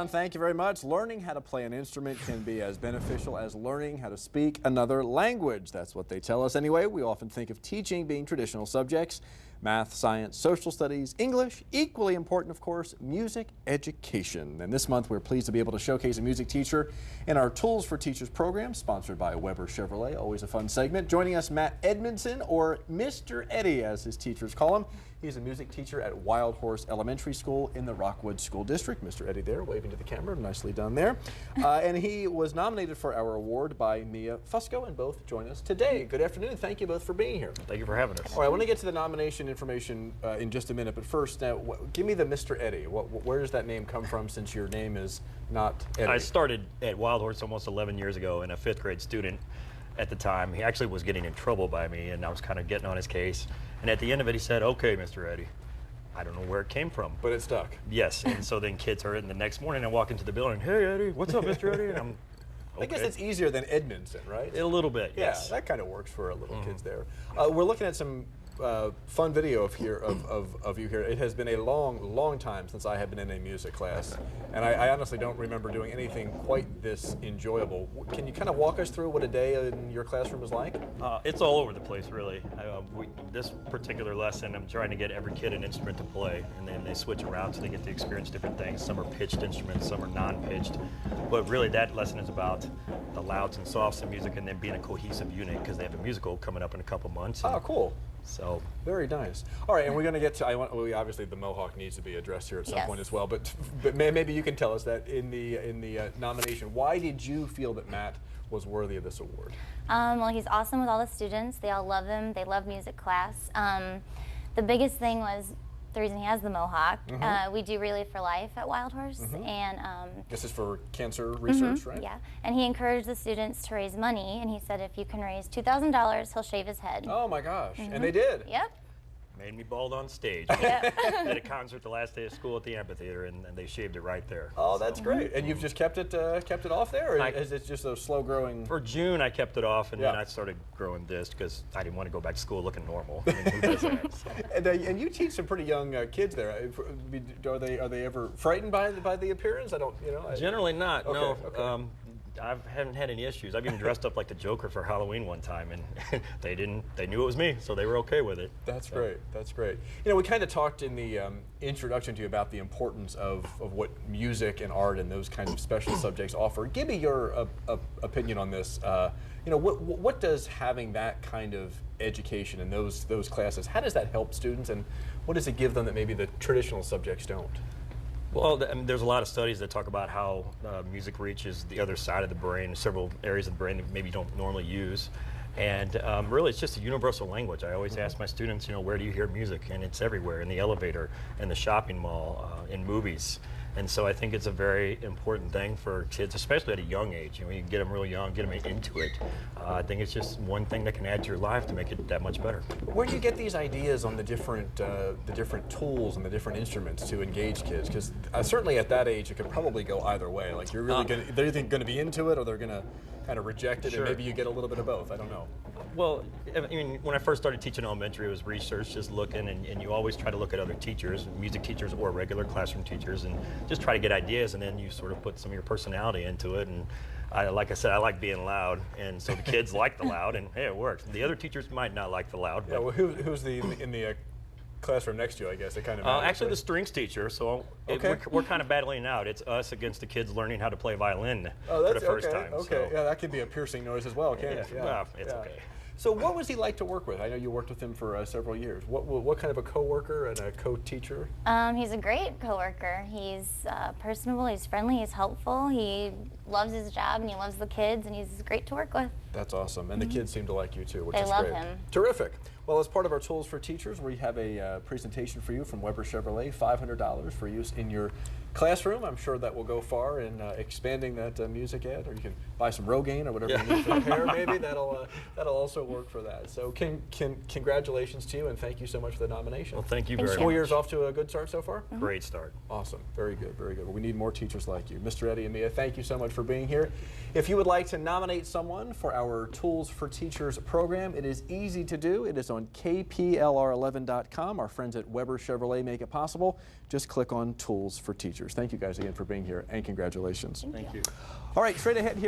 Thank you very much. Learning how to play an instrument can be as beneficial as learning how to speak another language. That's what they tell us anyway. We often think of teaching being traditional subjects. Math, science, social studies, English, equally important, of course, music education. And this month we're pleased to be able to showcase a music teacher in our Tools for Teachers program, sponsored by Weber Chevrolet. Always a fun segment. Joining us, Matt Edmundson, or Mr. Eddie, as his teachers call him. He's a music teacher at Wild Horse Elementary School in the Rockwood School District. Mr. Eddie there, waving to the camera. Nicely done there. And he was nominated for our award by Mia Fusco, and both join us today. Good afternoon. Thank you both for being here. Thank you for having us. All right, I want to get to the nomination information in just a minute, but first, give me the Mr. Eddie. Where does that name come from, since your name is not Eddie? I started at Wild Horse almost 11 years ago, and a 5th grade student at the time, he actually was getting in trouble by me, and I was kind of getting on his case. And at the end of it, he said, "Okay, Mr. Eddie." I don't know where it came from. But it stuck. Yes, and so then kids heard it, and the next morning I walk into the building, "Hey, Eddie, what's up, Mr. Eddie?" And I'm, okay. I guess it's easier than Edmundson, right? A little bit, yeah, yes. That kind of works for little kids there. We're looking at some fun video of you here. It has been a long time since I have been in a music class, and I honestly don't remember doing anything quite this enjoyable. Can you kind of walk us through what a day in your classroom is like? It's all over the place, really. This particular lesson, I'm trying to get every kid an instrument to play, and then they switch around so they get to experience different things. Some are pitched instruments, some are non-pitched. But really, that lesson is about the louds and softs in music, and then being a cohesive unit, because they have a musical coming up in a couple months. Oh, cool. So very nice. All right, and we're going to get to. Obviously, the Mohawk needs to be addressed here at some point as well. But maybe you can tell us that in the nomination, why did you feel that Matt was worthy of this award? Well, he's awesome with all the students. They all love him. They love music class. The biggest thing was the reason he has the Mohawk. We do Relay for Life at Wild Horse, and this is for cancer research, right? Yeah, and he encouraged the students to raise money, and he said if you can raise $2,000, he'll shave his head. Oh my gosh! And they did. Yep. Made me bald on stage. Yep. At a concert the last day of school at the amphitheater, and they shaved it right there. Oh, that's great. And you've just kept it off there, or is it just a slow growing? For June, I kept it off, and then I started growing this because I didn't want to go back to school looking normal. I mean, who does that? So. And you teach some pretty young kids there. Are they ever frightened by the appearance? I don't, Generally not. Okay, no. Okay. I haven't had any issues. I've even dressed up like the Joker for Halloween one time, and they knew it was me, so they were okay with it. That's great. That's great. We kind of talked in the introduction to you about the importance of what music and art and those kinds of special subjects offer. Give me your opinion on this. What does having that kind of education in those classes, how does that help students, and what does it give them that maybe the traditional subjects don't? Well, there's a lot of studies that talk about how music reaches the other side of the brain, several areas of the brain that maybe you don't normally use. And really, it's just a universal language. I always ask my students, where do you hear music? And it's everywhere, in the elevator, in the shopping mall, in movies. And so I think it's a very important thing for kids, especially at a young age. You get them real young, get them into it. I think it's just one thing that can add to your life to make it that much better. Where do you get these ideas on the different tools and the different instruments to engage kids? Because certainly at that age, it could probably go either way. Like they're either going to be into it, or they're going to kind of reject it, and maybe you get a little bit of both. I don't know. Well, I mean, when I first started teaching elementary, it was research, just looking, and you always try to look at other teachers, music teachers or regular classroom teachers, and just try to get ideas, and then you sort of put some of your personality into it. And like I said, I like being loud, and so the kids like the loud, and hey, it works. The other teachers might not like the loud. Yeah, well, who's in the classroom next to you, I guess? It kind of matters, actually, the strings teacher, so we're kind of battling out. It's us against the kids learning how to play violin for the first time. Okay, so. Yeah, that could be a piercing noise as well, can't it? Yeah, well, it's okay. So what was he like to work with? I know you worked with him for several years. What kind of a co-worker and a co-teacher? He's a great co-worker. He's personable, he's friendly, he's helpful, he loves his job, and he loves the kids, and he's great to work with. That's awesome. And the kids seem to like you too, which is great. They love him. Terrific. Well, as part of our Tools for Teachers, we have a presentation for you from Weber Chevrolet, $500 for use in your classroom. I'm sure that will go far in expanding that music ed, or you can buy some Rogaine or whatever you need for hair. Maybe that'll also work for that. So, congratulations to you, and thank you so much for the nomination. Well, thank you very much. School year's off to a good start so far. Great start. Awesome. Very good. Very good. Well, we need more teachers like you, Mr. Eddie and Mia. Thank you so much for being here. If you would like to nominate someone for our Tools for Teachers program, it is easy to do. It is on kplr11.com. Our friends at Weber Chevrolet make it possible. Just click on Tools for Teachers. teachers. Thank you guys again for being here, and congratulations. Thank you. All right, straight ahead here.